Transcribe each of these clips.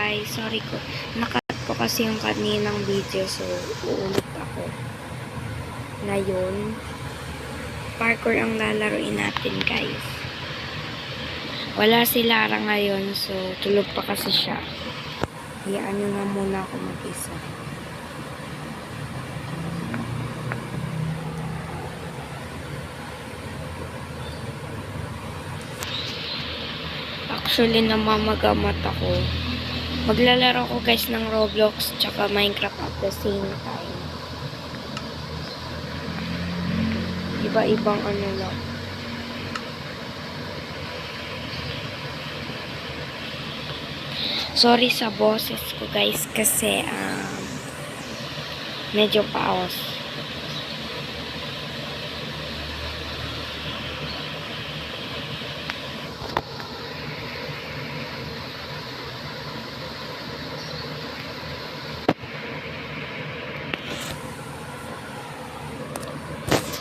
guys, sorry ko. Nakat ko kasi yung kaninang video, so uulit ako. Ngayon, parkour ang lalaroin natin guys. Wala si Lara ngayon, so tulog pa kasi siya. Hayaan nyo nga muna ako mag-isa. Actually, namamagamat ako. Maglalaro ko guys ng Roblox tsaka Minecraft at the same time. Iba-ibang ano lang. Sorry sa boses ko guys kasi medyo paos.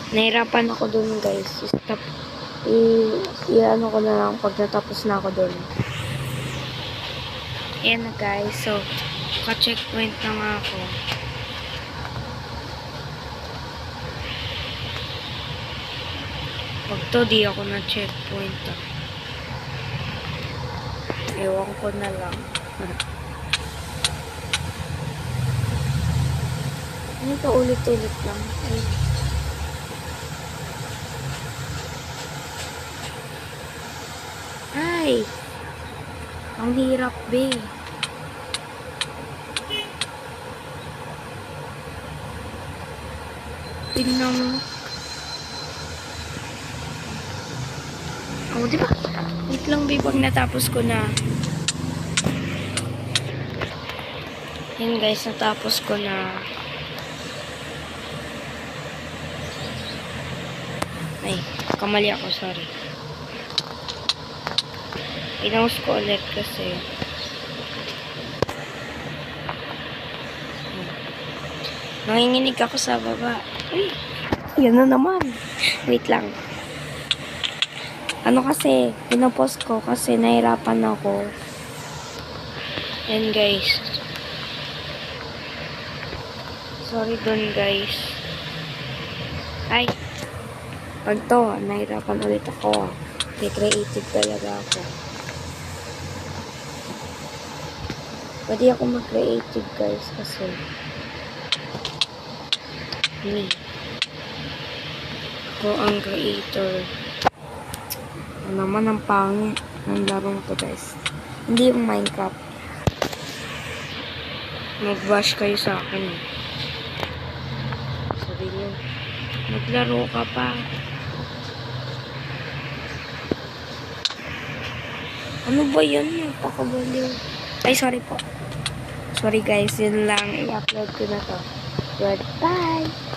Nahirapan ako dun guys. Stop. I-ano ko na lang pag natapos na ako dun. Ayan na guys. So, ka-checkpoint na nga ako. Pag to, di ako na-checkpoint. Ewan ko na lang. Ano ito? Ulit-ulit lang. Ay. Ay! Ang hirap, be. Tingnan mo. Oh, diba? Wait lang, be. Pag natapos ko na. Yan, guys. Natapos ko na. Ay, kamali ako. Sorry. Pinost ko ulit kasi nanginginig ako sa baba. Uy, yan na naman. Wait lang. Ano kasi, pinopost ko kasi nahirapan ako. Yan guys. Sorry dun guys. Ay. Pag to, nahirapan ulit ako. May creative talaga ako. Pwede ako mag-creative guys kasi ako ang creator. Ano naman ang pangit ng larong to guys. Hindi yung Minecraft. Mag-bash kayo sa akin. Sabi niyo, maglaro ka pa. Ano ba yan? Napakabaliw. Ay, sorry po. Sorry guys, yun lang. I-upload ko na to. Goodbye!